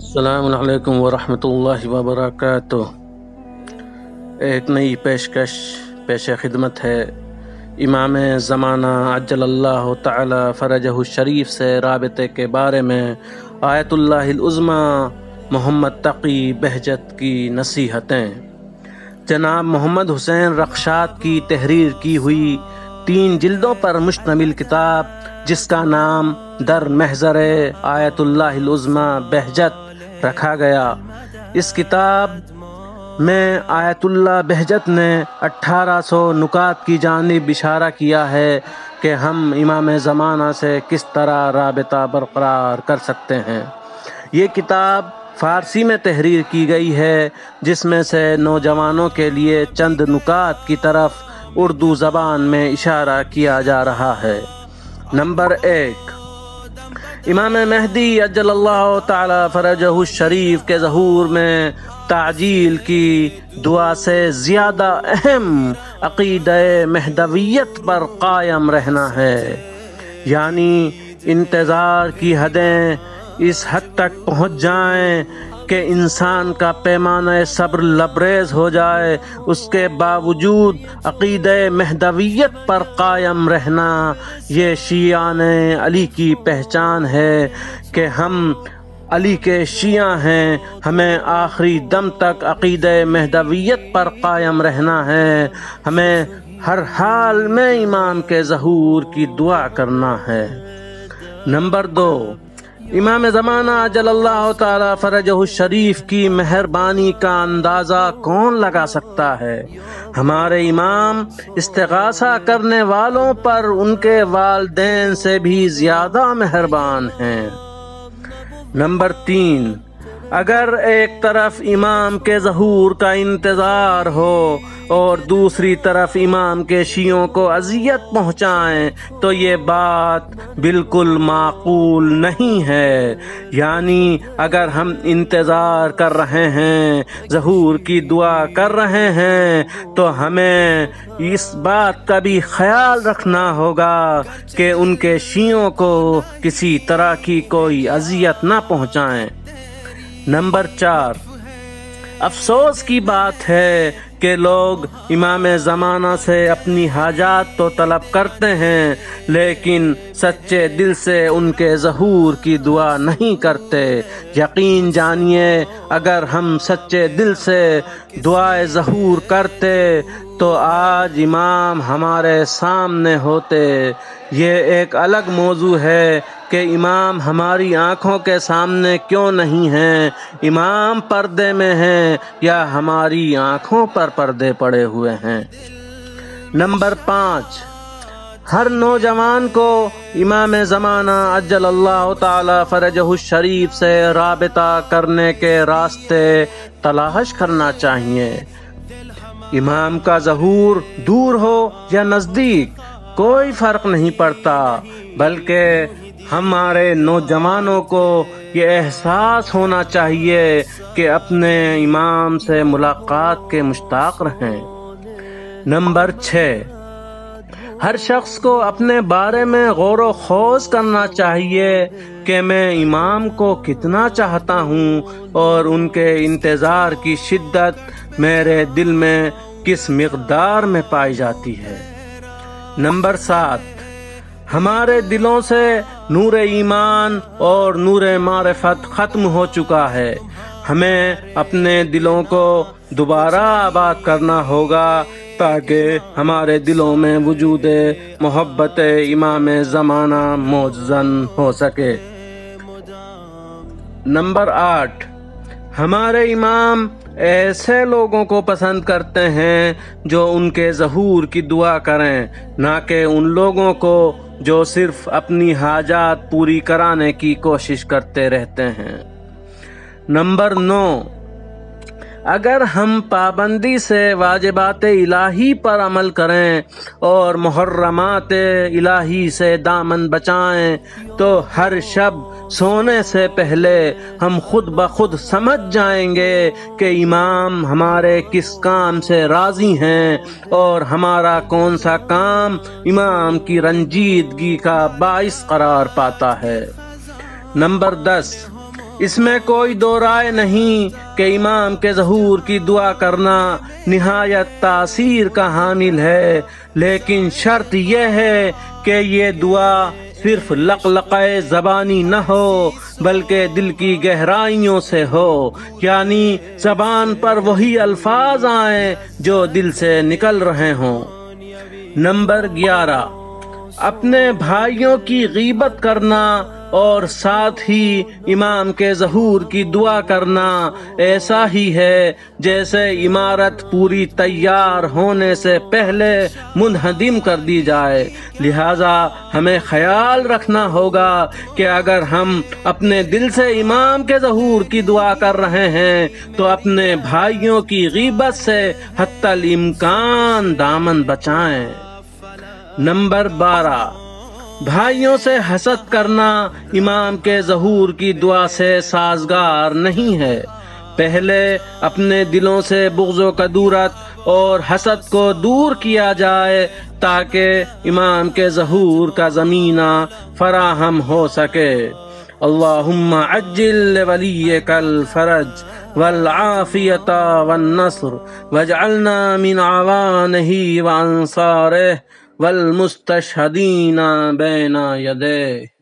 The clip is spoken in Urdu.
السلام علیکم ورحمۃ اللہ وبرکاتہ۔ ایک نئی پیشکش پیش خدمت ہے امام زمانہ عجل اللہ تعالی فرجہ الشریف سے رابطے کے بارے میں آیت اللہ العظمی محمد تقی بہجت کی نصیحتیں۔ جناب محمد حسین رخشاد کی تحریر کی ہوئی 3 جلدوں پر مشتمل کتاب جس کا نام در محضر آیت اللہ العظمی بہجت رکھا گیا، اس کتاب میں آیت اللہ بہجت نے 1800 نکات کی جانب اشارہ کیا ہے کہ ہم امام زمانہ سے کس طرح رابطہ برقرار کر سکتے ہیں۔ یہ کتاب فارسی میں تحریر کی گئی ہے، جس میں سے نوجوانوں کے لیے چند نکات کی طرف اردو زبان میں اشارہ کیا جا رہا ہے۔ نمبر 1، امام مہدی عجل اللہ تعالی فرجہ الشریف کے ظہور میں تعجیل کی دعا سے زیادہ اہم عقیدہ مہدویت پر قائم رہنا ہے، یعنی انتظار کی حدیں اس حد تک پہنچ جائیں کہ انسان کا پیمانہ صبر لبریز ہو جائے، اس کے باوجود عقیدہ مہدویت پر قائم رہنا یہ شیعان علی کی پہچان ہے کہ ہم علی کے شیعہ ہیں، ہمیں آخری دم تک عقیدہ مہدویت پر قائم رہنا ہے، ہمیں ہر حال میں امام کے ظہور کی دعا کرنا ہے۔ نمبر 2، امام زمانہ عجل اللہ تعالی فرجہ الشریف کی مہربانی کا اندازہ کون لگا سکتا ہے؟ ہمارے امام استغاثہ کرنے والوں پر ان کے والدین سے بھی زیادہ مہربان ہیں۔ نمبر 3، اگر ایک طرف امام کے ظہور کا انتظار ہو اور دوسری طرف امام کے شیعوں کو اذیت پہنچائیں تو یہ بات بالکل معقول نہیں ہے۔ یعنی اگر ہم انتظار کر رہے ہیں، ظہور کی دعا کر رہے ہیں، تو ہمیں اس بات کا بھی خیال رکھنا ہوگا کہ ان کے شیعوں کو کسی طرح کی کوئی اذیت نہ پہنچائیں۔ نمبر 4، افسوس کی بات ہے کہ لوگ امام زمانہ سے اپنی حاجات تو طلب کرتے ہیں لیکن سچے دل سے ان کے ظہور کی دعا نہیں کرتے۔ یقین جانیے اگر ہم سچے دل سے دعائے ظہور کرتے تو آج امام ہمارے سامنے ہوتے۔ یہ ایک الگ موضوع ہے کہ امام ہماری آنکھوں کے سامنے کیوں نہیں ہیں، امام پردے میں ہیں یا ہماری آنکھوں پر پردے پڑے ہوئے ہیں۔ نمبر 5، ہر نوجوان کو امام زمانہ عجل اللہ تعالی فرجہ الشریف سے رابطہ کرنے کے راستے تلاش کرنا چاہیے۔ امام کا ظہور دور ہو یا نزدیک کوئی فرق نہیں پڑتا، بلکہ ہمارے نوجوانوں کو یہ احساس ہونا چاہیے کہ اپنے امام سے ملاقات کے مشتاق رہیں۔ نمبر 6، ہر شخص کو اپنے بارے میں غور و خوض کرنا چاہیے کہ میں امام کو کتنا چاہتا ہوں اور ان کے انتظار کی شدت میرے دل میں کس مقدار میں پائی جاتی ہے۔ نمبر 7، ہمارے دلوں سے نور ایمان اور نور معرفت ختم ہو چکا ہے، ہمیں اپنے دلوں کو دوبارہ آباد کرنا ہوگا تاکہ ہمارے دلوں میں وجود محبت امام زمانہ موجزن ہو سکے۔ نمبر 8، ہمارے امام ایسے لوگوں کو پسند کرتے ہیں جو ان کے ظہور کی دعا کریں، نہ کہ ان لوگوں کو جو صرف اپنی حاجات پوری کرانے کی کوشش کرتے رہتے ہیں۔ نمبر 9، اگر ہم پابندی سے واجبات الہی پر عمل کریں اور محرمات الہی سے دامن بچائیں تو ہر شب سونے سے پہلے ہم خود بخود سمجھ جائیں گے کہ امام ہمارے کس کام سے راضی ہیں اور ہمارا کون سا کام امام کی رنجیدگی کا باعث قرار پاتا ہے۔ نمبر 10، اس میں کوئی دو رائے نہیں کہ امام کے ظہور کی دعا کرنا نہایت تاثیر کا حامل ہے، لیکن شرط یہ ہے کہ یہ دعا صرف لقلقۂ زبانی نہ ہو بلکہ دل کی گہرائیوں سے ہو، یعنی زبان پر وہی الفاظ آئیں جو دل سے نکل رہے ہوں۔ نمبر 11، اپنے بھائیوں کی غیبت کرنا اور ساتھ ہی امام کے ظہور کی دعا کرنا ایسا ہی ہے جیسے عمارت پوری تیار ہونے سے پہلے منہدم کر دی جائے۔ لہذا ہمیں خیال رکھنا ہوگا کہ اگر ہم اپنے دل سے امام کے ظہور کی دعا کر رہے ہیں تو اپنے بھائیوں کی غیبت سے حتی الامکان دامن بچائیں۔ نمبر 12، بھائیوں سے حسد کرنا امام کے ظہور کی دعا سے سازگار نہیں ہے۔ پہلے اپنے دلوں سے بغض و کدورت اور حسد کو دور کیا جائے تاکہ امام کے ظہور کا زمینہ فراہم ہو سکے۔ اللہم عجل لولیک الفرج والعافیۃ والنصر واجعلنا من عوانہ وانصارہ والمستشہدین بین یدیہ۔